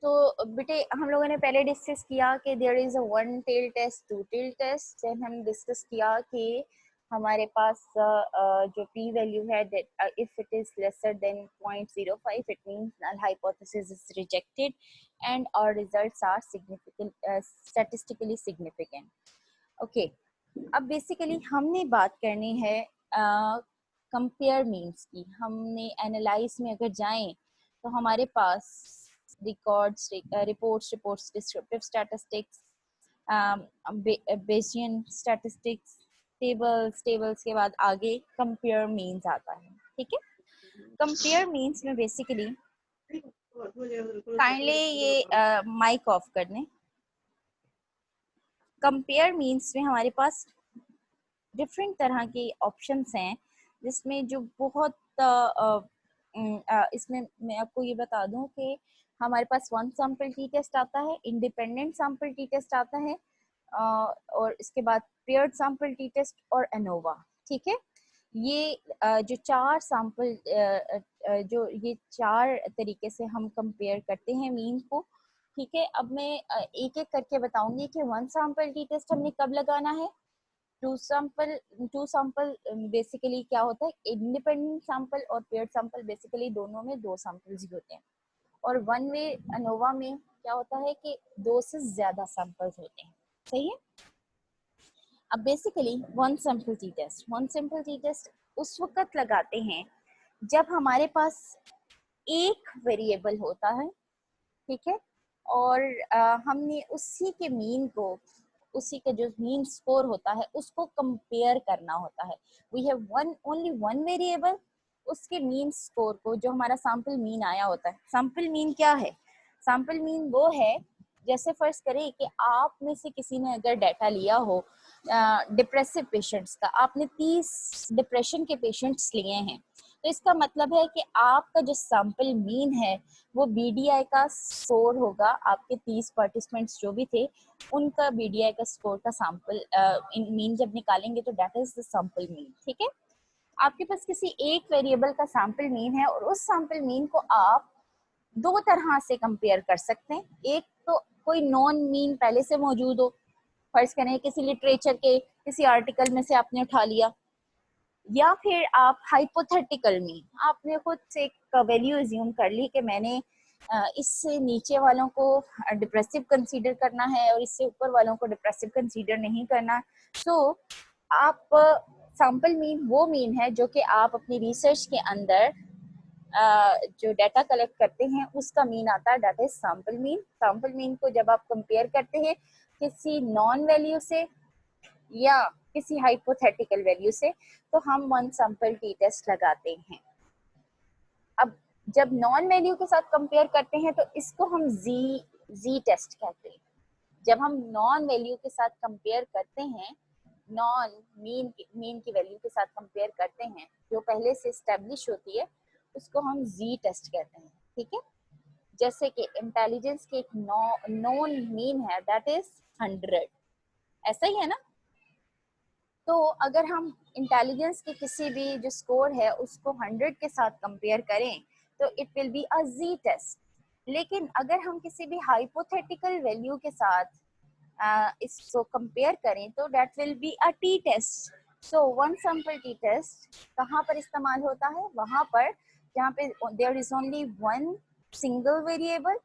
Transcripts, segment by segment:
तो बेटे हम लोगों ने पहले डिस्कस किया कि there is a one tail test, two tail test. Then हम डिस्कस किया कि हमारे पास जो p वैल्यू है if it is lesser than 0.05 it means null hypothesis is rejected and our results are statistically significant. Okay, अब basically हमने बात करनी है कंपेयर मीन्स की। हमने एनालाइज में अगर जाएं तो हमारे पास records, reports, descriptive statistics, Bayesian statistics, tables के बाद आगे कंपेयर मीन्स आता है। ठीक है, कंपेयर मीन्स में बेसिकली काइंडली ये माइक ऑफ कर दें। कंपेयर मीन्स में हमारे पास डिफरेंट तरह के ऑप्शंस हैं, जिसमें जो बहुत इसमें मैं आपको ये बता दूं कि हमारे पास वन सैंपल टी टेस्ट आता है, इंडिपेंडेंट सैंपल टी टेस्ट आता है, और इसके बाद पेयर्ड सैंपल टी टेस्ट और एनोवा। ठीक है, ये जो चार सैंपल जो ये चार तरीके से हम कंपेयर करते हैं मीन को। ठीक है, अब मैं एक एक करके बताऊंगी कि वन सैंपल टी टेस्ट हमने कब लगाना है, टू सैंपल बेसिकली क्या होता है, इंडिपेंडेंट सैंपल और पेयर्ड सैंपल बेसिकली दोनों में दो सैंपल्स ही होते हैं, और वन वे अनोवा में क्या होता है कि दो से ज्यादा सैंपल्स होते हैं। सही है। अब basically one sample T test उस वक्त लगाते हैं जब हमारे पास एक वेरिएबल होता है, ठीक है, और हमने उसी के मीन को, उसी का जो मीन स्कोर होता है उसको कंपेयर करना होता है। We have only one variable, उसके मीन स्कोर को, जो हमारा सैंपल मीन आया होता है। सैंपल मीन क्या है? सैंपल मीन वो है, जैसे फर्ज करें कि आप में से किसी ने अगर डाटा लिया हो डिप्रेसिव पेशेंट्स का, आपने 30 डिप्रेशन के पेशेंट्स लिए हैं, तो इसका मतलब है कि आपका जो सैंपल मीन है वो बीडीआई का स्कोर होगा। आपके 30 पार्टिसिपेंट्स जो भी थे उनका बीडीआई का स्कोर का सैंपल मीन जब निकालेंगे तो that is the sample mean. ठीक है, आपके पास किसी एक वेरिएबल का सैंपल मीन है और उस सैंपल मीन को आप दो तरह से कंपेयर कर सकते हैं। एक तो कोई नॉन मीन पहले से मौजूद हो, फर्ज करें किसी लिटरेचर के किसी आर्टिकल में से आपने उठा लिया, या फिर आप हाइपोथेटिकल मीन, आपने खुद से एक वैल्यू अज्यूम कर ली कि मैंने इससे नीचे वालों को डिप्रेसिव कंसीडर करना है और इससे ऊपर वालों को डिप्रेसिव कंसीडर नहीं करना। तो आप सैंपल मीन वो मीन है जो कि आप अपनी रिसर्च के अंदर जो डाटा कलेक्ट करते हैं उसका मीन आता है, that is sample mean. Sample mean को जब आप कंपेयर करते हैं किसी नॉन वैल्यू से या किसी हाइपोथेटिकल वैल्यू से, तो हम वन सैंपल टी टेस्ट लगाते हैं। अब जब नॉन वैल्यू के साथ कंपेयर करते हैं तो इसको हम जी टेस्ट कहते हैं। जब हम नॉन वैल्यू के साथ कंपेयर करते हैं, नॉन मीन की वैल्यू के साथ कंपेयर करते हैं जो पहले से एस्टेब्लिश होती है, उसको हम जी टेस्ट कहते हैं। ठीक है, जैसे कि इंटेलिजेंस के एक नॉन मीन है दैट इज 100, ऐसा ही है ना। तो अगर हम इंटेलिजेंस के किसी भी जो स्कोर है उसको 100 के साथ कंपेयर करें तो it will be a Z test. लेकिन अगर हम किसी भी हाइपोथेटिकल वैल्यू के साथ इसको कंपेयर करें तो that will be a t test. So one sample T test कहाँ पर इस्तेमाल होता है? वहां पर जहाँ पे there is only one single variable,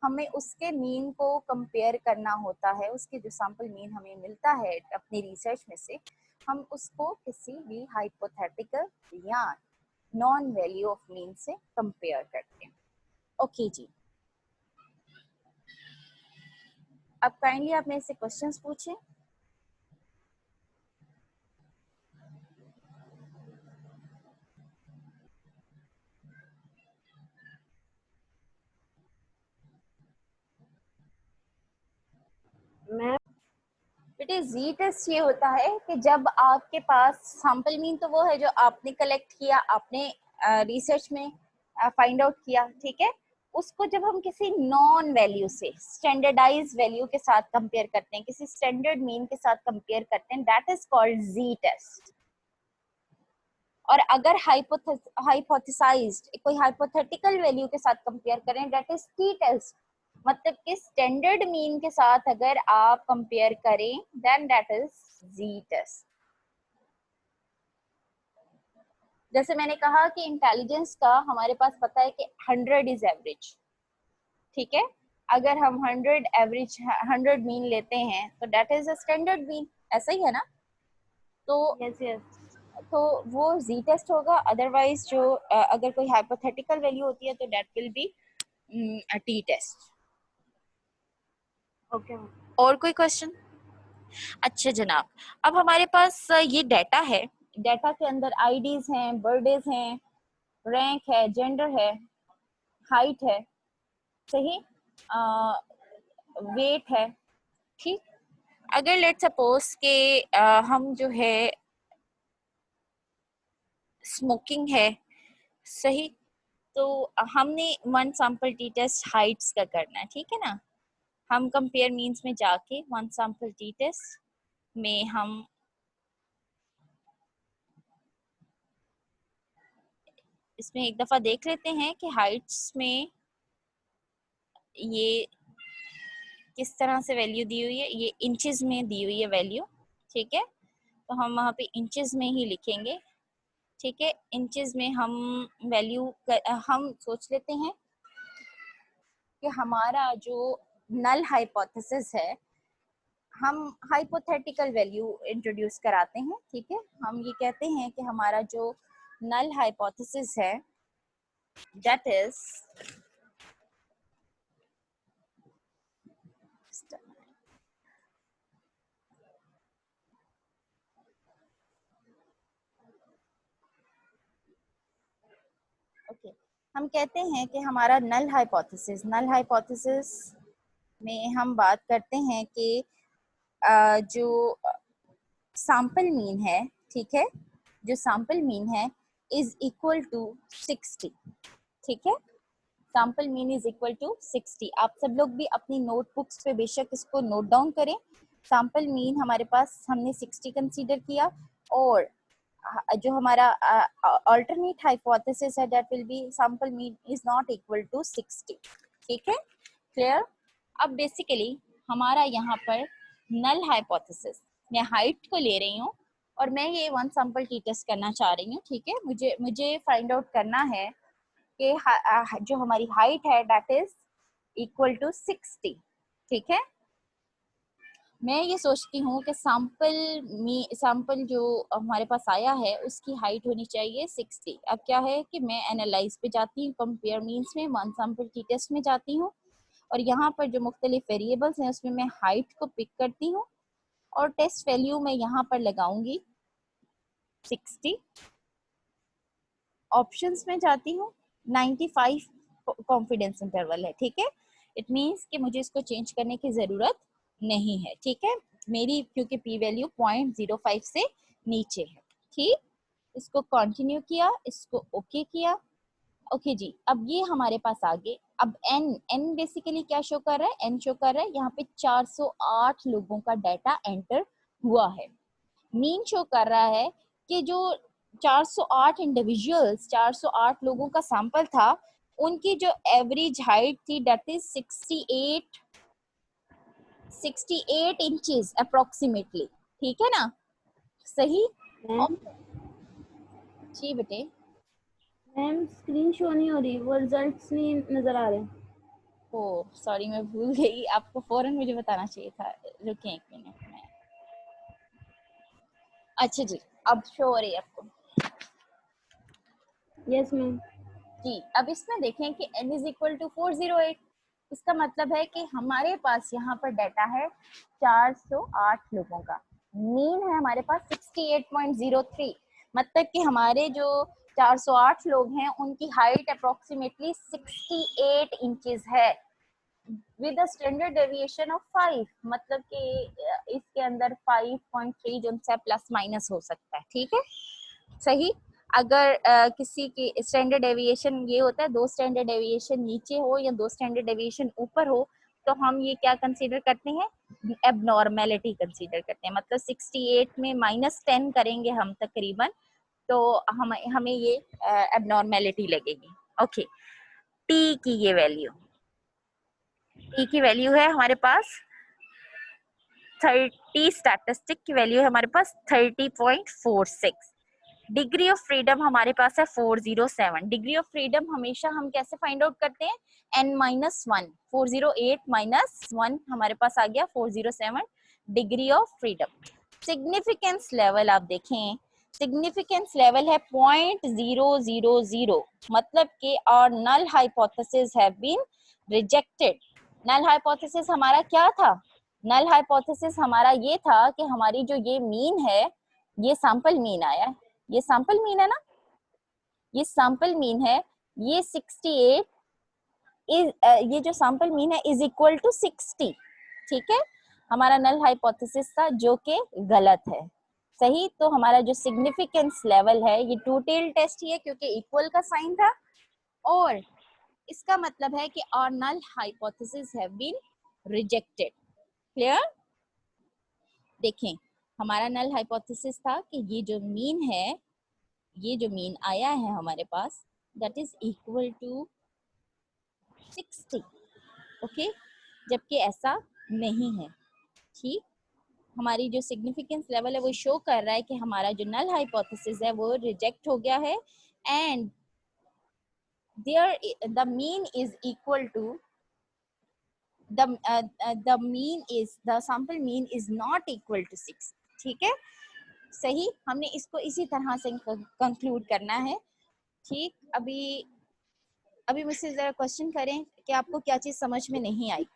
हमें उसके मीन को कंपेयर करना होता है। उसके जो सैंपल मीन हमें मिलता है अपनी रिसर्च में से, हम उसको किसी भी हाइपोथेटिकल या नॉन वैल्यू ऑफ मीन से कंपेयर करते हैं। ओके जी, अब काइंडली आप मेरे से क्वेश्चंस पूछें। बेटे जी टेस्ट ये होता है कि जब आपके पास सैंपल मीन तो वो है जो आपने कलेक्ट किया, आपने रिसर्च में फाइंड आउट किया, ठीक है, उसको जब हम किसी नॉन वैल्यू से स्टैंडर्डाइज वैल्यू के साथ कंपेयर करते हैं, किसी स्टैंडर्ड मीन के साथ कंपेयर करते हैं, that is called Z test. और अगर हाइपोथेसाइज्ड कोई हाइपोथेटिकल वैल्यू के साथ कंपेयर करें दैट इज टी टेस्ट। मतलब कि स्टैंडर्ड मीन के साथ अगर आप कंपेयर करें then that is Z test. जैसे मैंने कहा कि इंटेलिजेंस का हमारे पास पता है कि 100 इज एवरेज, ठीक है। अगर हम 100 एवरेज 100 मीन लेते हैं तो that is a standard mean, ऐसा ही है ना। तो यस यस। तो वो जी टेस्ट होगा। अदरवाइज जो अगर कोई हाइपोथेटिकल वैल्यू होती है तो that will be t test. Okay. और कोई क्वेश्चन? अच्छा जनाब, अब हमारे पास ये डाटा है, डाटा के अंदर आईडीज हैं, बर्थडेज हैं, रैंक है, जेंडर है, हाइट है, सही, वेट है, ठीक। अगर लेट सपोज के हम जो है स्मोकिंग है, सही, तो हमने one sample T test heights का करना है, ठीक है ना। हम कंपेयर मीन्स में जाके वन सैंपल टी टेस्ट में हम इसमें एक दफा देख लेते हैं कि हाइट्स में ये किस तरह से वैल्यू दी हुई है। ये इंचेस में दी हुई है वैल्यू, ठीक है। तो हम वहाँ पे इंचेस में ही लिखेंगे, ठीक है। इंचेस में हम वैल्यू हम सोच लेते हैं कि हमारा जो नल हाइपोथेसिस है, हम हाइपोथेटिकल वैल्यू इंट्रोड्यूस कराते हैं, ठीक है। हम ये कहते हैं कि हमारा जो नल हाइपोथेसिस है दैट इज ओके। हम कहते हैं कि हमारा नल हाइपोथेसिस में हम बात करते हैं कि जो सैंपल मीन है, ठीक है, जो सैंपल मीन है इज इक्वल टू 60, ठीक है। Sample mean is equal to 60। आप सब लोग भी अपनी नोटबुक्स पे बेशक इसको नोट डाउन करें। सैंपल मीन हमारे पास हमने 60 कंसीडर किया, और जो हमारा अल्टरनेट हाइपोथेसिस है that will be sample mean is not equal to 60, ठीक है, क्लियर। अब बेसिकली हमारा यहाँ पर नल हाइपोथेसिस, मैं हाइट को ले रही हूँ और मैं ये वन सैंपल टी टेस्ट करना चाह रही हूँ, ठीक है। मुझे फाइंड आउट करना है कि जो हमारी हाइट है दैट इज इक्वल टू 60, ठीक है। मैं ये सोचती हूँ कि सैंपल जो हमारे पास आया है उसकी हाइट होनी चाहिए 60। अब क्या है कि मैं एनालाइज पे जाती हूँ, कंपेयर मीन्स में वन सैंपल टी टेस्ट में जाती हूँ, और यहाँ पर जो मुख्तलिफ वेरिएबल्स हैं उसमें मैं हाइट को पिक करती हूँ और टेस्ट वैल्यू मैं यहाँ पर लगाऊंगी 60। ऑप्शंस में जाती हूँ, 95 कॉन्फिडेंस इंटरवल है, ठीक है। इट मीन्स कि मुझे इसको चेंज करने की ज़रूरत नहीं है, ठीक है। मेरी क्योंकि पी वैल्यू 0.05 से नीचे है, ठीक। इसको कंटिन्यू किया, इसको ओके किया, ओके जी। अब ये हमारे पास आगे, अब एन बेसिकली क्या शो कर रहा है, एन शो कर रहा है यहाँ पे 408 लोगों का डाटा एंटर हुआ है। मीन शो कर रहा है कि जो 408 इंडिविजुअल्स, 408 लोगों का सैंपल था, उनकी जो एवरेज हाइट थी दैट इज 68 इंचेस अप्रोक्सीमेटली, ठीक है ना, सही। मैम जी बेटे। मैम स्क्रीन शो नहीं हो रही, वो रिजल्ट्स नहीं नजर आ रहे। ओ सॉरी, मैं भूल गई, आपको फौरन मुझे बताना चाहिए था। रुकिए एक मिनट में। अच्छा जी, अब शो हो रही है आपको? Yes ma'am. जी। अब इसमें देखें कि n इज इक्वल टू 408। इसका मतलब है कि हमारे पास यहाँ पर डाटा है 408 लोगों का, मीन है हमारे पास 68.03। मतलब कि हमारे जो 408 लोग हैं उनकी हाइट अप्रोक्सीमेटली 68 इंचेस है with a standard deviation of 5। मतलब कि इसके अंदर 5.3 जो है प्लस माइनस हो सकता है, ठीक है, सही। अगर किसी की स्टैंडर्ड डेविएशन ये होता है, 2 स्टैंडर्ड डेविएशन नीचे हो या 2 स्टैंडर्ड डेविएशन ऊपर हो, तो हम ये क्या कंसीडर करते हैं, एबनॉर्मेलिटी कंसीडर करते हैं। मतलब 68 में -10 करेंगे हम तकरीबन, तो हमें ये एबनॉर्मेलिटी लगेगी। ओके, टी की ये वैल्यू टी की वैल्यू है हमारे पास 30, स्टैटिस्टिक की वैल्यू है हमारे पास 30.46। डिग्री ऑफ फ्रीडम हमारे पास है 407। डिग्री ऑफ फ्रीडम हमेशा हम कैसे फाइंड आउट करते हैं, n-1, 408 माइनस 1 हमारे पास आ गया 407 degree of freedom. Significance level आप देखें, सिग्निफिकेंस लेवल है 0.000, मतलब कि और null hypothesis have been rejected. Null hypothesis हमारा क्या था, नल हाइपोथेसिस हमारा ये था कि हमारी जो ये मीन है, ये सैंपल मीन आया है, ये सैंपल मीन है ना, ये सैंपल मीन है, ये 68 इज ये जो सैंपल मीन है इज इक्वल टू 60। ठीक है, हमारा नल हाइपोथेसिस था जो कि गलत है। सही, तो हमारा जो सिग्निफिकेंस लेवल है ये टू टेल टेस्ट ही है क्योंकि इक्वल का साइन था, और इसका मतलब है कि our null hypothesis have been rejected. Clear? देखें, हमारा नल हाइपोथेसिस था कि ये जो मीन है, ये जो मीन आया है हमारे पास, that is equal to 60। Okay, जबकि ऐसा नहीं है। ठीक, हमारी जो सिग्निफिकेंस लेवल है वो शो कर रहा है कि हमारा जो नल हाइपोथेसिस है वो रिजेक्ट हो गया है, and there the mean is equal to the mean is the sample mean is not equal to 6। ठीक है, सही, हमने इसको इसी तरह से कंक्लूड करना है। ठीक, अभी मुझसे जरा क्वेश्चन करें कि आपको क्या चीज समझ में नहीं आई।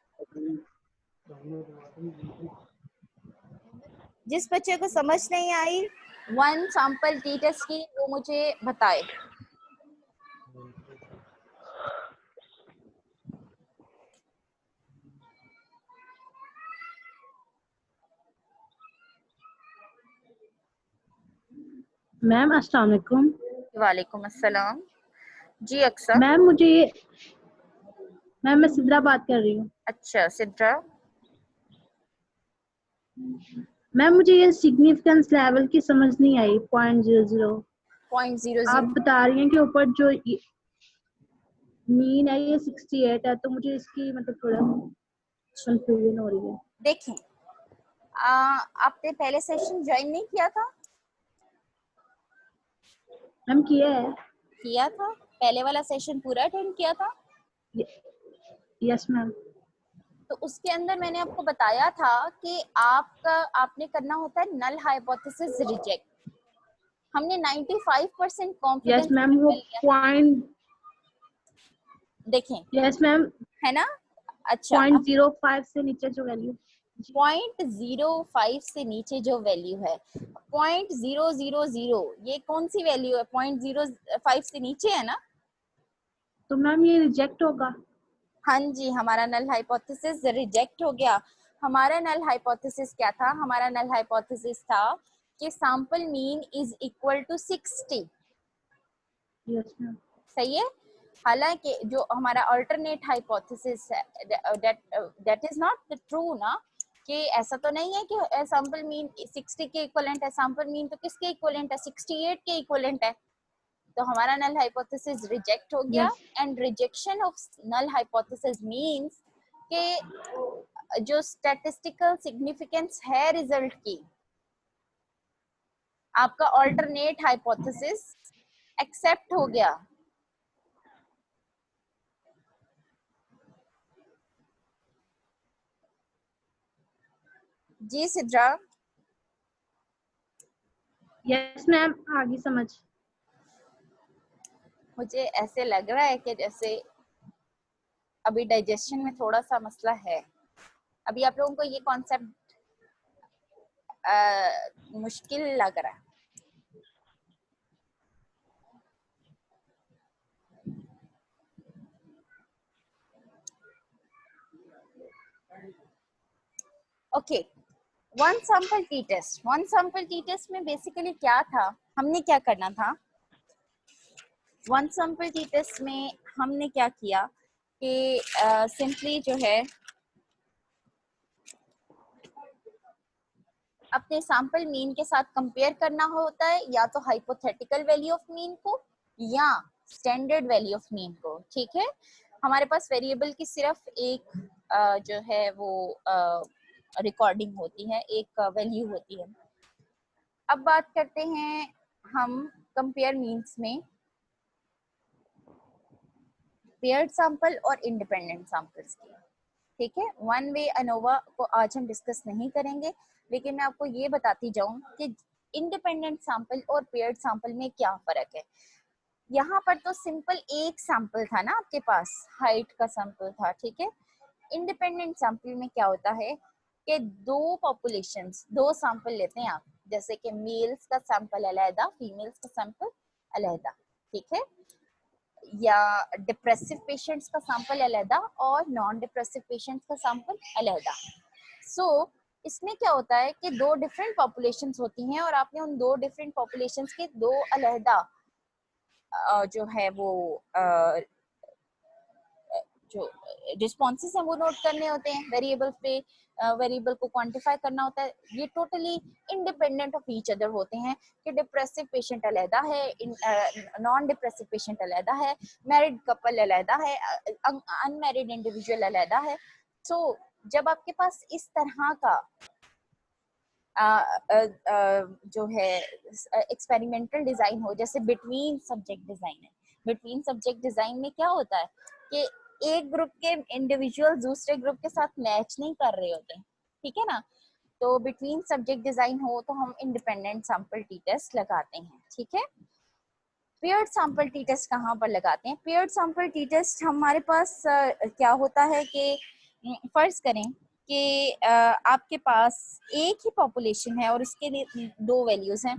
जिस बच्चे को समझ नहीं आई वन सैंपल टी टेस्ट की, वो मुझे बताए। मैम अस्सलाम वालेकुम। वालेकुम अस्सलाम। जी अक्सर। मैम मुझे ये, मैम मैं सिद्रा बात कर रही हूँ। अच्छा सिद्रा। मैम मुझे ये सिग्निफिकेंस लेवल की समझ नहीं आई, 0.00। 0.00 आप बता रही हैं कि ऊपर जो मीन है ये 68 है, तो मुझे इसकी मतलब थोड़ा कंफ्यूजन हो रही है। देखें, आपने पहले सेशन ज्वाइन नहीं किया था? मैम किया है। किया था, पहले वाला सेशन पूरा अटेंड किया था। Yes ma'am. तो उसके अंदर मैंने आपको बताया था कि आपने करना होता है नल हाइपोथेसिस रिजेक्ट। हमने 95% कॉन्फिडेंस यस मैम, वो लेवल लिया। पॉइंट, देखें, यस मैम, है ना? अच्छा, 0.05 से नीचे जो वैल्यू, 0.05 से नीचे जो वैल्यू है, 0.000, ये कौन सी वैल्यू है? 0.05 से नीचे है ना? तो मैम ये रिजेक्ट होगा। हाँ जी, हमारा नल हाइपोथेसिस रिजेक्ट हो गया। हमारा नल हाइपोथेसिस क्या था? हमारा नल हाइपोथेसिस था कि sample mean is equal to 60। Yes ma'am. सही है, हालांकि जो हमारा अल्टरनेट हाइपोथेसिस है, दैट इज नॉट ट्रू ना, कि ऐसा तो नहीं है कि सैंपल मीन 60 के इक्विवेलेंट है। सैंपल मीन तो किसके इक्विवेलेंट है? 68 के इक्विवेलेंट है। तो हमारा नल हाइपोथेसिस रिजेक्ट हो गया, yes and rejection of null hypothesis means कि जो स्टैटिस्टिकल सिग्निफिकेंस है रिजल्ट की, आपका अल्टरनेट हाइपोथेसिस एक्सेप्ट हो गया। जी सिद्रा। यस मैम, आगे समझ। मुझे ऐसे लग रहा है कि जैसे अभी डाइजेशन में थोड़ा सा मसला है। अभी आप लोगों को ये कॉन्सेप्ट मुश्किल लग रहा है। Okay, one sample T test. One sample T test में बेसिकली क्या था, हमने क्या करना था? वन सैंपल टी टेस्ट में हमने क्या किया कि सिंपली जो है अपने सैंपल मीन के साथ कंपेयर करना होता है, या तो हाइपोथेटिकल वैल्यू ऑफ मीन को या स्टैंडर्ड वैल्यू ऑफ मीन को। ठीक है, हमारे पास वेरिएबल की सिर्फ एक जो है वो रिकॉर्डिंग होती है, एक वैल्यू होती है। अब बात करते हैं हम कंपेयर मीन्स में पेयर्ड सैंपल और इंडिपेंडेंट सैंपल्स की। ठीक है, वन वे अनोवा को आज हम डिस्कस नहीं करेंगे, लेकिन मैं आपको ये बताती जाऊं कि इंडिपेंडेंट सैंपल और पेयर्ड सैंपल में क्या फर्क है। यहाँ पर तो सिंपल एक सैंपल था ना आपके पास, हाइट का सैंपल था, ठीक है। इंडिपेंडेंट सैंपल में क्या होता है कि दो पॉपुलेशंस, दो सैंपल लेते हैं आप, जैसे कि मेल्स का सैंपल अलहदा, फीमेल्स का सैंपल अलहदा, ठीक है, या डिप्रेसिव पेशेंट्स का सैंपल अलहदा और नॉन डिप्रेसिव पेशेंट्स का सैंपल अलहदा। सो इसमें क्या होता है कि दो डिफरेंट पॉपुलेशंस होती हैं और आपने उन दो डिफरेंट पॉपुलेशंस के दो अलहदा जो है वो जो रिस्पॉन्सेस हैं वो नोट करने होते हैं, वेरिएबल पे वेरिएबल को क्वांटिफाई करना होता है। ये totally independent of each other होते हैं कि डिप्रेसिव पेशेंट अलहदा है, नॉन डिप्रेसिव पेशेंट अलहदा है, मैरिड कपल अलहदा है, अनमैरिड इंडिविजुअल अलहदा है। सो जब आपके पास इस तरह का जो है एक्सपेरिमेंटल डिजाइन हो, जैसे बिटवीन सब्जेक्ट डिजाइन है, बिटवीन सब्जेक्ट डिजाइन में क्या होता है कि एक ग्रुप के इंडिविजुअल दूसरे ग्रुप के साथ मैच नहीं कर रहे होते, ठीक है ना। तो बिटवीन सब्जेक्ट डिजाइन हो तो हम इंडिपेंडेंट सैंपल टी टेस्ट लगाते हैं, ठीक है। पेयर्ड सैंपल टी टेस्ट कहाँ पर लगाते हैं? पेयर्ड सैंपल टी टेस्ट हमारे पास क्या होता है कि फर्ज करें कि आपके पास एक ही पॉपुलेशन है और उसके लिए दो वैल्यूज हैं,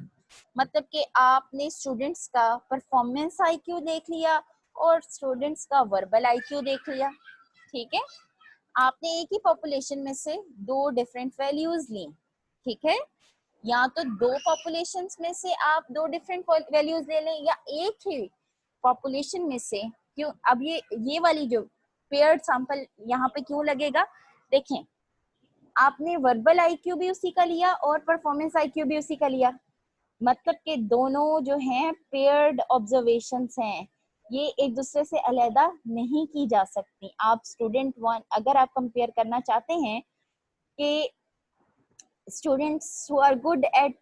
मतलब कि आपने स्टूडेंट्स का परफॉर्मेंस आईक्यू देख लिया और स्टूडेंट्स का वर्बल आईक्यू देख लिया, ठीक है। आपने एक ही पॉपुलेशन में से दो डिफरेंट वैल्यूज ली, ठीक है, या तो दो पॉपुलेशंस में से आप दो डिफरेंट वैल्यूज ले लें, या एक ही पॉपुलेशन में से, क्यों अब ये वाली जो पेयर्ड सैंपल यहाँ पे क्यों लगेगा, देखें आपने वर्बल आईक्यू भी उसी का लिया और परफॉर्मेंस आईक्यू भी उसी का लिया, मतलब कि दोनों जो हैं पेयर्ड ऑब्जर्वेशंस हैं, ये एक दूसरे से अलहदा नहीं की जा सकती। आप स्टूडेंट वन अगर आप कंपेयर करना चाहते हैं कि students who are good at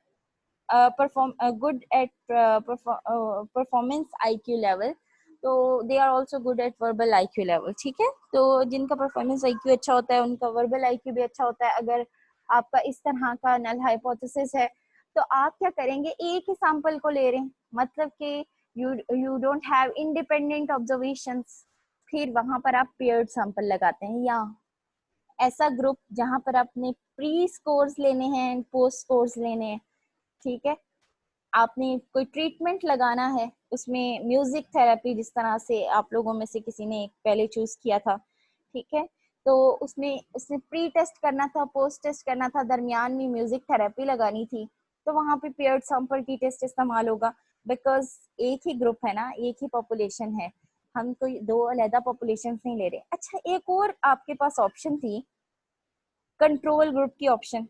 performance IQ level, तो they are also good at verbal IQ level, ठीक है। तो जिनका परफॉर्मेंस IQ अच्छा होता है उनका वर्बल IQ भी अच्छा होता है। अगर आपका इस तरह का नल हाइपोथेसिस है तो आप क्या करेंगे, एक ही सैंपल को ले रहे हैं, मतलब कि you don't have independent observations, फिर वहां पर आप पेयर्ड सैंपल लगाते हैं, या ऐसा ग्रुप जहां पर आपने प्री स्कोर्स लेने हैं, पोस्ट स्कोर्स लेने हैं, ठीक है। आपने कोई ट्रीटमेंट लगाना है, उसमें म्यूजिक थेरेपी जिस तरह से आप लोगों में से किसी ने पहले चूज किया था, ठीक है, तो उसमें प्री टेस्ट करना था, पोस्ट टेस्ट करना था, दरमियान में म्यूजिक थेरेपी लगानी थी, तो वहां पे पेयर्ड सैंपल टी टेस्ट इस्तेमाल होगा, बिकॉज एक ही ग्रुप है ना, एक ही पॉपुलेशन है, हम कोई दो अलहदा पॉपुलेशन नहीं ले रहे। अच्छा, एक और आपके पास ऑप्शन थी, कंट्रोल ग्रुप की ऑप्शन,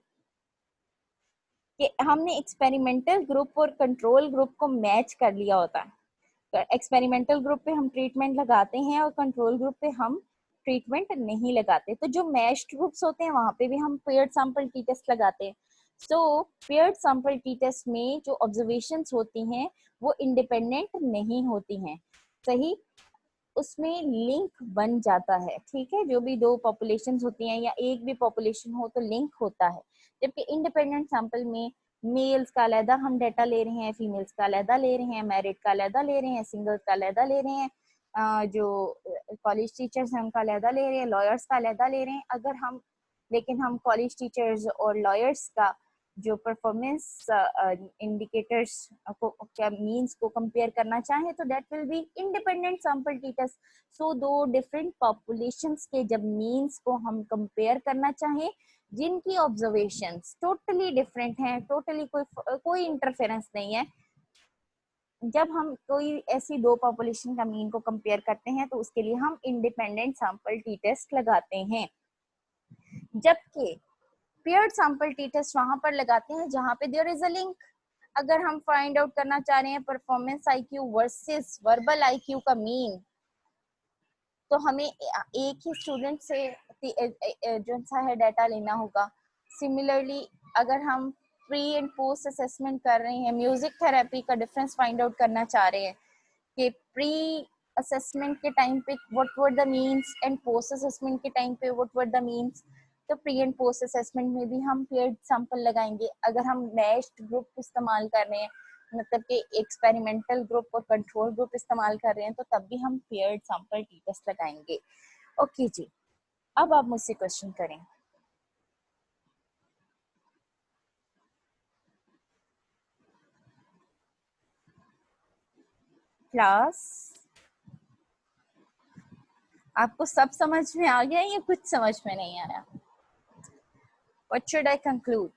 कि हमने एक्सपेरिमेंटल ग्रुप और कंट्रोल ग्रुप को मैच कर लिया होता है। एक्सपेरिमेंटल ग्रुप पे हम ट्रीटमेंट लगाते हैं और कंट्रोल ग्रुप पे हम ट्रीटमेंट नहीं लगाते, तो जो मैच्ड ग्रुप्स होते हैं वहां पे भी हम पेयर्ड सैंपल टी टेस्ट लगाते हैं। सो पेयर्ड सैंपल टी टेस्ट में जो ऑब्जर्वेशंस होती हैं वो इंडिपेंडेंट नहीं होती हैं, सही, उसमें लिंक बन जाता है, ठीक है। जो भी दो पॉपुलेशन होती हैं या एक भी पॉपुलेशन हो तो लिंक होता है, जबकि इंडिपेंडेंट सैंपल में मेल्स का अलहदा हम डाटा ले रहे हैं, फीमेल्स का अलहदा ले रहे हैं, मैरिड का अलहदा ले रहे हैं, सिंगल्स का अलहदा ले रहे हैं, जो कॉलेज टीचर्स हैं उनका अलहदा ले रहे हैं, लॉयर्स का अलहदा ले रहे हैं। अगर हम लेकिन हम कॉलेज टीचर्स और लॉयर्स का जो परफॉर्मेंस इंडिकेटर्स को क्या मीन्स को कंपेयर करना चाहें तो that will be independent sample T test. So दो डिफरेंट पॉपुलेशंस के जब मीन्स को हम कंपेयर करना चाहें जिनकी ऑब्जर्वेशंस टोटली डिफरेंट हैं, टोटली कोई इंटरफेरेंस नहीं है, जब हम कोई ऐसी दो पॉपुलेशन का मीन को कंपेयर करते हैं तो उसके लिए हम इंडिपेंडेंट सैंपल टी टेस्ट लगाते हैं, जबकि पेयर्ड सैंपल टी टेस्ट वहां पर लगाते हैं जहां पे देयर इज अ लिंक। अगर हम फाइंड आउट करना चाह रहे हैं performance IQ versus verbal IQ का मीन, तो हमें एक ही स्टूडेंट से जो सा है डाटा लेना होगा। सिमिलरली अगर हम प्री एंड पोस्ट असेसमेंट कर रहे हैं, म्यूजिक थेरेपी का डिफरेंस फाइंड आउट करना चाह रहे हैं कि प्री असेसमेंट के टाइम पे what were the means and post assessment के टाइम पे व्हाट वर द मीन्स, तो प्री एंड पोस्ट असेसमेंट में भी हम पेयर्ड सैंपल लगाएंगे। अगर हम मैच्ड ग्रुप इस्तेमाल कर रहे हैं, मतलब कि एक्सपेरिमेंटल ग्रुप और कंट्रोल ग्रुप इस्तेमाल कर रहे हैं, तो तब भी हम पेयर्ड सैंपल टी टेस्ट लगाएंगे। ओके जी, अब आप मुझसे क्वेश्चन करें। क्लास, आपको सब समझ में आ गया या कुछ समझ में नहीं आया? What should I conclude?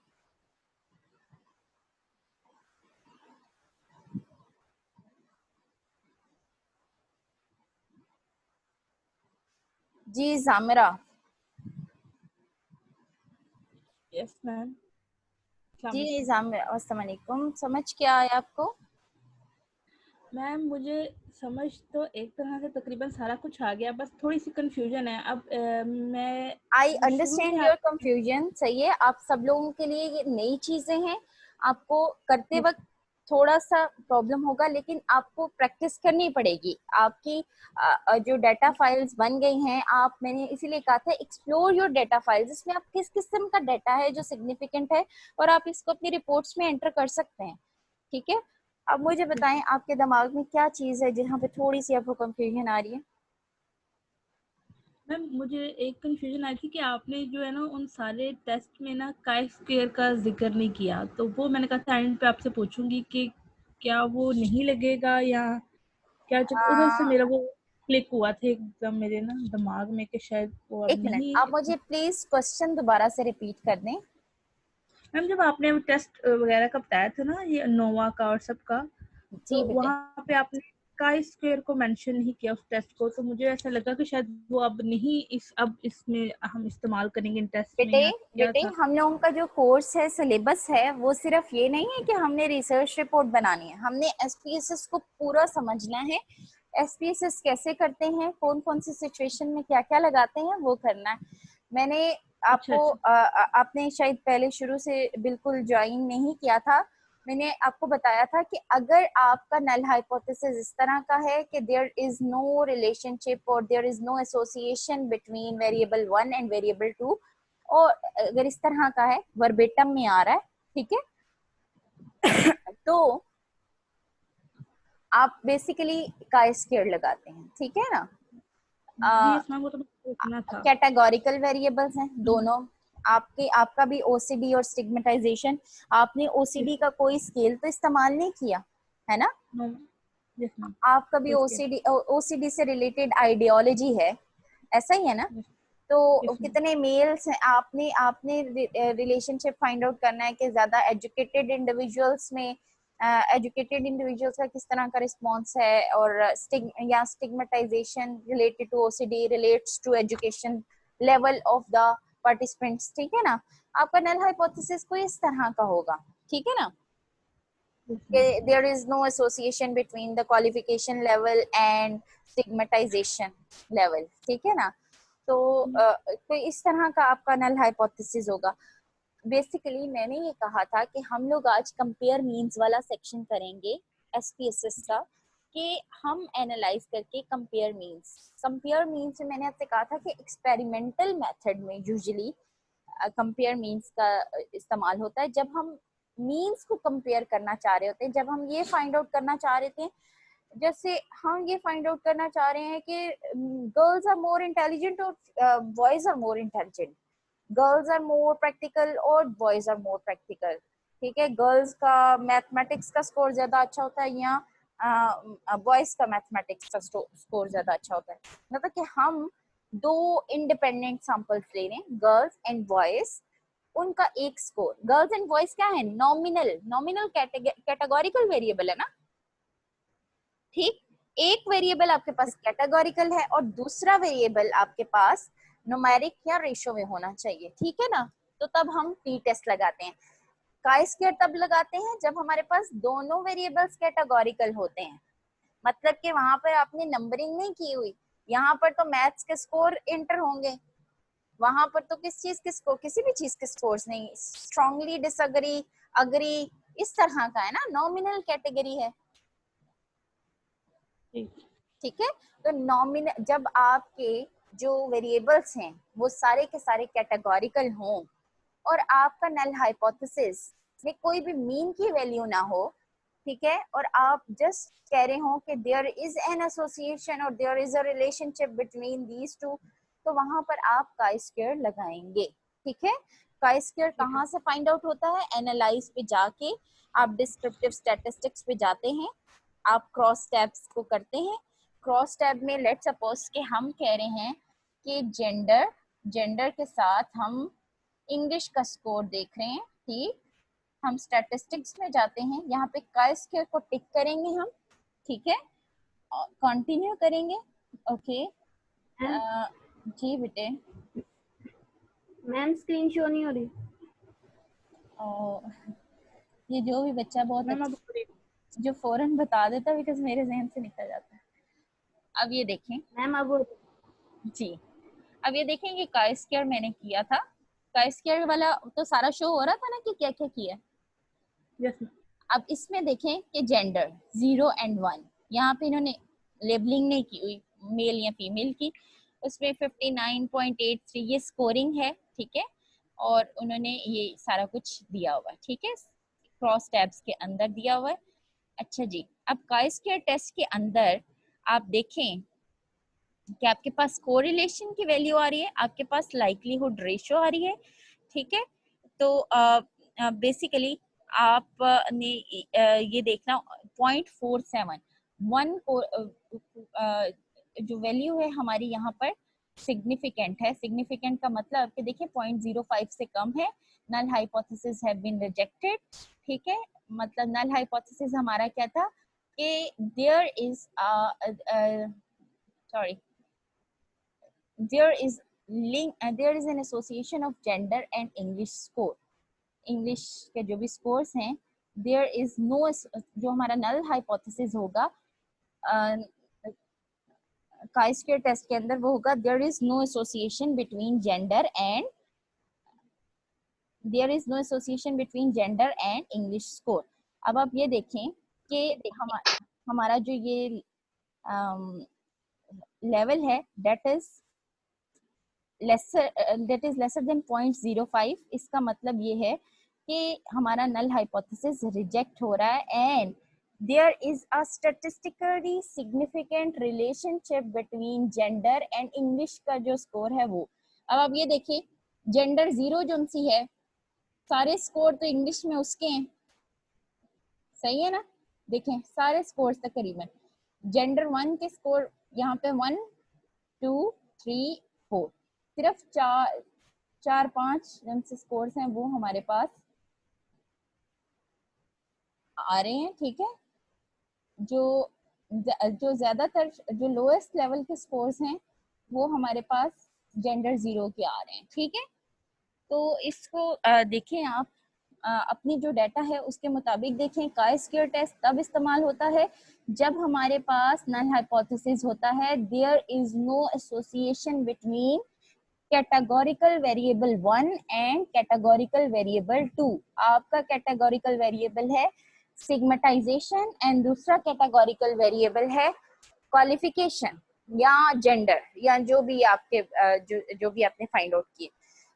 जी जामिरा। Yes ma'am. जी जामिरा, अस्सलाम वालेकुम। समझ क्या आया आपको? मैम मुझे समझ तो एक तरह से तकरीबन सारा कुछ आ गया, बस थोड़ी सी कंफ्यूजन है। अब मैं आई शुरू में अंडरस्टैंड योर कंफ्यूजन। सही है, आप सब लोगों के लिए ये नई चीजें हैं, आपको करते वक्त थोड़ा सा प्रॉब्लम होगा, लेकिन आपको प्रैक्टिस करनी पड़ेगी। आपकी जो डाटा फाइल्स बन गई हैं, आप, मैंने इसीलिए कहा था एक्सप्लोर योर डाटा फाइल्स, इसमें आप किस किस्म का डाटा है जो सिग्निफिकेंट है, और आप इसको अपनी रिपोर्ट्स में एंटर कर सकते हैं। ठीक है, अब मुझे बताएं आपके दिमाग में क्या चीज है जहाँ पे थोड़ी सी आपको कंफ्यूजन आ रही है? मैम मुझे एक कंफ्यूजन आई थी कि आपने जो है ना उन सारे टेस्ट में ना काई स्क्वायर का जिक्र नहीं किया, तो वो मैंने कहा था एंड पे आपसे पूछूंगी कि क्या वो नहीं लगेगा या क्या। जब उधर से मेरा वो क्लिक हुआ था एकदम मेरे ना दिमाग में कि शायद वो अब एक मिनट, नहीं। आप मुझे प्लीज क्वेश्चन दोबारा से रिपीट कर दें। मैम जब आपने टेस्ट वगैरह का बताया था ना, ये नोवा का और सबका, जी तो बेटे। वहाँ पे आपने काई स्क्वायर को मेंशन नहीं किया उस टेस्ट को, तो मुझे ऐसा लगा कि शायद वो अब नहीं, अब इसमें हम इस्तेमाल करेंगे इन टेस्ट में, बेटे, या क्या बेटे था। हम लोगों का जो कोर्स है, सिलेबस है, वो सिर्फ ये नहीं है कि हमने रिसर्च रिपोर्ट बनानी है, हमने एसपीएसएस को पूरा समझना है। एसपीएसएस कैसे करते हैं, कौन कौन सी सिचुएशन में क्या क्या लगाते हैं, वो करना है। मैंने अच्छा आपको अच्छा। आपने शायद पहले शुरू से बिल्कुल ज्वाइन नहीं किया था। मैंने आपको बताया था कि अगर आपका नल हाइपोथेसिस इस तरह का है कि देयर इज नो रिलेशनशिप और there is no association between variable 1 and variable 2, और अगर इस तरह का है, वर्बेटम में आ रहा है, ठीक है, तो आप बेसिकली का स्क्वायर लगाते हैं, ठीक है ना? जी यस मैम, वो तो मुझे पूछना था। कैटेगोरिकल वेरिएबल्स हैं दोनों। आपका भी ओसीडी और स्टिग्मेटाइजेशन, आपने ओसीडी का कोई स्केल तो इस्तेमाल नहीं किया है ना? Yes ma'am. आपका भी ओके। ओसीडी से रिलेटेड आइडियोलॉजी है, ऐसा ही है ना? तो यस मैम। कितने मेल्स हैं, आपने आपने रिलेशनशिप फाइंड आउट करना है कि ज्यादा एजुकेटेड इंडिविजुअल्स में एजुकेटेड इंडिविजुअल्स का किस तरह का रिस्पॉन्स है, और stigmatization related to OCD relates to education level of the participants, ठीक है ना? आपका नल हाइपोथेसिस कोई इस तरह का होगा, ठीक है ना? There is no association between the qualification level and stigmatization level, ठीक है ना? तो इस तरह का आपका नल हाइपोथेसिस होगा। बेसिकली मैंने ये कहा था कि हम लोग आज कंपेयर मीन्स वाला सेक्शन करेंगे एसपीएसएस का, कि हम एनालाइज करके कंपेयर मीन्स में मैंने आपसे कहा था कि एक्सपेरिमेंटल मेथड में यूजुअली कंपेयर मीन्स का इस्तेमाल होता है जब हम मीन्स को कंपेयर करना चाह रहे होते हैं, जब हम ये फाइंड आउट करना चाह रहे थे, जैसे हम ये फाइंड आउट करना चाह रहे हैं कि गर्ल्स आर मोर इंटेलिजेंट और boys are more intelligent, girls are more practical और बॉयज आर मोर प्रैक्टिकल, ठीक है? गर्ल्स का मैथमेटिक्स का स्कोर ज्यादा अच्छा होता है या बॉयज का मैथमेटिक्स का स्कोर ज्यादा अच्छा होता है। मतलब कि हम दो इंडिपेंडेंट सैंपल्स ले रहे हैं, गर्ल्स एंड बॉयज, उनका एक स्कोर। गर्ल्स एंड बॉयज क्या है? नॉमिनल, नॉमिनल कैटेगोरिकल वेरिएबल है ना, ठीक? एक वेरिएबल आपके पास कैटेगोरिकल है और दूसरा वेरिएबल आपके पास न्यूमेरिक या रेशो में होना चाहिए, ठीक है ना? तो तब हम टी टेस्ट लगाते हैं। काई स्क्वायर तब लगाते हैं जब हमारे पास दोनों वेरिएबल्स कैटेगोरिकल होते हैं, मतलब कि वहां पर आपने नंबरिंग नहीं की हुई, यहाँ पर तो मैथ्स के स्कोर इंटर होंगे, वहां पर तो किस चीज के स्कोर, किसी भी चीज के स्कोर्स नहीं, स्ट्रांगली डिसएग्री, अग्री, इस तरह का है ना, नॉमिनल कैटेगरी है। ठीक है, तो नॉमिनल जब आपके जो वेरिएबल्स हैं वो सारे के सारे कैटेगोरिकल हों और आपका नल हाइपोथेसिस में कोई भी मीन की वैल्यू ना हो, ठीक है, और आप जस्ट कह रहे हो कि देयर इज एन एसोसिएशन और there is a relationship between these two, तो वहां पर आप काई स्क्वायर लगाएंगे। ठीक है, काई स्क्वायर कहाँ से फाइंड आउट होता है, एनालाइज पे जाके आप डिस्क्रिप्टिव स्टैटिस्टिक्स पे जाते हैं, आप क्रॉस टैब्स को करते हैं। क्रॉस टैब में लेट सपोज कि हम कह रहे हैं कि जेंडर, जेंडर के साथ हम इंग्लिश का स्कोर देख रहे हैं, ठीक, हम स्टैटिस्टिक्स में जाते हैं, यहाँ पे काई स्क्वायर को टिक करेंगे हम, ठीक है, कंटिन्यू करेंगे। ओके जी बेटे। मैम स्क्रीन शो नहीं हो रही। ये जो भी बच्चा बहुत मैम अच्छा, अब जो फौरन बता देता बिकॉज मेरे जहन से निकल जाता है। अब ये देखें मैम अब जी, अब ये देखें ये काई स्क्वायर मैंने किया था, काई स्क्वायर वाला तो सारा शो हो रहा था ना कि क्या क्या किया। यस अब इसमें देखें कि जेंडर 0 and 1, यहाँ पे इन्होंने लेबलिंग नहीं की हुई मेल या फीमेल की, उसमें 59.83 ये स्कोरिंग है, ठीक है, और उन्होंने ये सारा कुछ दिया हुआ है, ठीक है, क्रॉस टैब्स के अंदर दिया हुआ है। अच्छा जी, अब काई स्क्वायर टेस्ट के अंदर आप देखें कि आपके पास कोरिलेशन की वैल्यू आ रही है, आपके पास लाइकलीहुड रेशियो आ रही है, ठीक है, तो बेसिकली आपने ये देखना 0.47 1 को जो वैल्यू है हमारी यहाँ पर सिग्निफिकेंट है। सिग्निफिकेंट का मतलब कि देखिए 0.05 से कम है, null hypothesis have been rejected. ठीक है, मतलब नल हाइपोथेसिस हमारा क्या था कि there is sorry, there is there is an association of gender and English score। English के जो भी स्कोर्स हैं, देयर इज नो, जो हमारा नल हाइपोथेसिस होगा काई स्क्वायर टेस्ट के अंदर वो होगा there is no association between gender and, there is no association between gender and English score. अब आप ये देखें कि हमारा जो ये लेवल है दैट इज लेसर देन 0.05। इसका मतलब ये है कि हमारा नल हाइपोथेसिस रिजेक्ट हो रहा है and there is a statistically significant relationship between gender and English का जो स्कोर है वो। अब आप ये देखिए जेंडर 0 जो सी है, सारे स्कोर तो इंग्लिश में उसके हैं, सही है ना, देखें सारे स्कोर तकरीबन। जेंडर 1 के स्कोर यहाँ पे 1 2 3 4, सिर्फ 4-5 जन से स्कोर्स हैं वो हमारे पास आ रहे हैं। ठीक है, जो ज्यादातर जो लोएस्ट लेवल के स्कोर्स हैं वो हमारे पास जेंडर 0 के आ रहे हैं। ठीक है, तो इसको देखें आप अपनी जो डाटा है उसके मुताबिक देखें। काई स्क्वायर टेस्ट तब इस्तेमाल होता है जब हमारे पास नल हाइपोथेसिस होता है there is no association between categorical variable 1 and categorical variable 2। आपका कैटेगोरिकल वेरिएबल है सिग्मेटाइजेशन एंड दूसरा कैटेगोरिकल वेरिएबल है क्वालिफिकेशन या जेंडर या जो भी आपके जो भी आपने फाइंड आउट किए।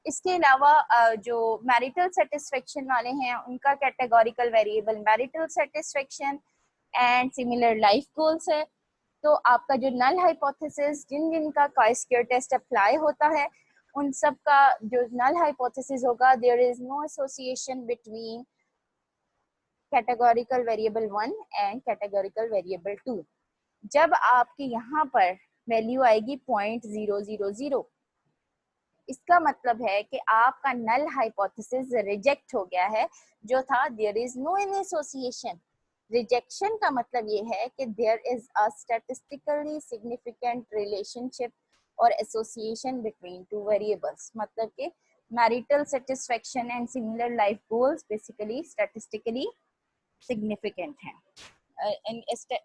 इसके अलावा जो मैरिटल सेटिस्फेक्शन वाले हैं उनका categorical variable marital satisfaction and similar life goals है। तो आपका जो नल हाइपोथेसिस जिन जिन का काई स्क्वायर टेस्ट अप्लाई होता है उन सब का जो नल हाइपोथेसिस होगा there is no association between categorical variable 1 and categorical variable 2। जब आपकी यहाँ पर वैल्यू आएगी 0.000, इसका मतलब है कि आपका नल हाइपोथेसिस रिजेक्ट हो गया है जो था there is no any association. Rejection का मतलब ये है कि there is a statistically significant relationship और एसोसिएशन बिटवीन टू वेरिएबल्स। मतलब कि marital satisfaction and similar life goals basically statistically significant हैं,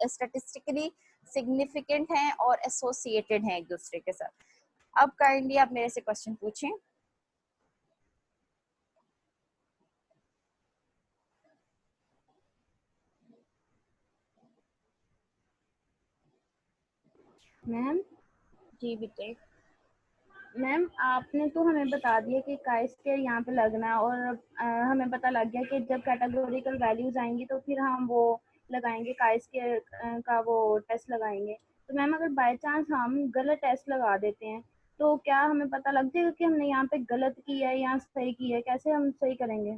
स्टैटिस्टिकली सिग्निफिकेंट हैं और एसोसिएटेड हैं एक दूसरे के साथ। अब काइंडली आप मेरे से क्वेश्चन पूछें। मैम जी बेटे। मैम आपने तो हमें बता दिया कि काई स्क्वायर यहाँ पे लगना है, और हमें पता लग गया कि जब कैटेगोरिकल वैल्यूज आएंगी तो फिर हम वो लगाएंगे, काई स्क्वायर का वो टेस्ट लगाएंगे। तो मैम अगर बाय चांस हम गलत टेस्ट लगा देते हैं तो क्या हमें पता लग जाएगा कि हमने यहाँ पे गलत किया है या सही किया है? कैसे हम सही करेंगे?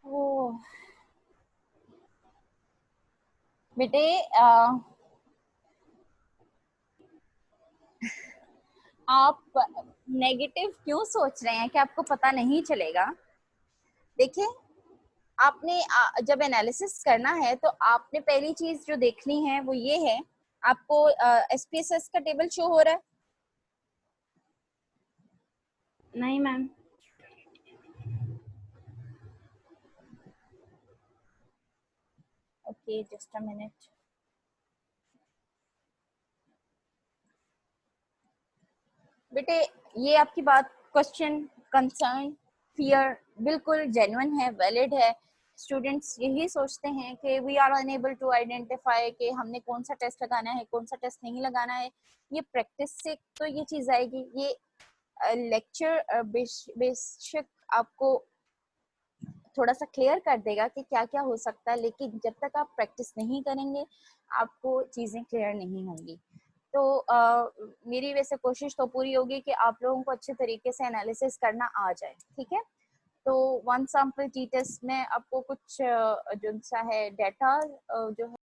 ओ बेटे आप नेगेटिव क्यों सोच रहे हैं कि आपको पता नहीं चलेगा? देखिए, आपने जब एनालिसिस करना है तो आपने पहली चीज जो देखनी है वो ये है, आपको एसपीएसएस का टेबल शो हो रहा है? नहीं ma'am. Okay, just a minute. बेटे, ये आपकी बात, क्वेश्चन, कंसर्न, फियर बिल्कुल जेन्युइन है, वैलिड है। स्टूडेंट्स यही सोचते हैं कि we are unable to identify कि हमने कौन सा टेस्ट लगाना है, कौन सा टेस्ट नहीं लगाना है। ये प्रैक्टिस से तो ये चीज आएगी। ये लेक्चर बेशक आपको थोड़ा सा क्लियर कर देगा कि क्या क्या हो सकता है, लेकिन जब तक आप प्रैक्टिस नहीं करेंगे आपको चीजें क्लियर नहीं होंगी। तो मेरी वैसे कोशिश तो पूरी होगी कि आप लोगों को अच्छे तरीके से एनालिसिस करना आ जाए, ठीक है। तो वन सैंपल टी टेस्ट में आपको कुछ जो सा है डाटा जो है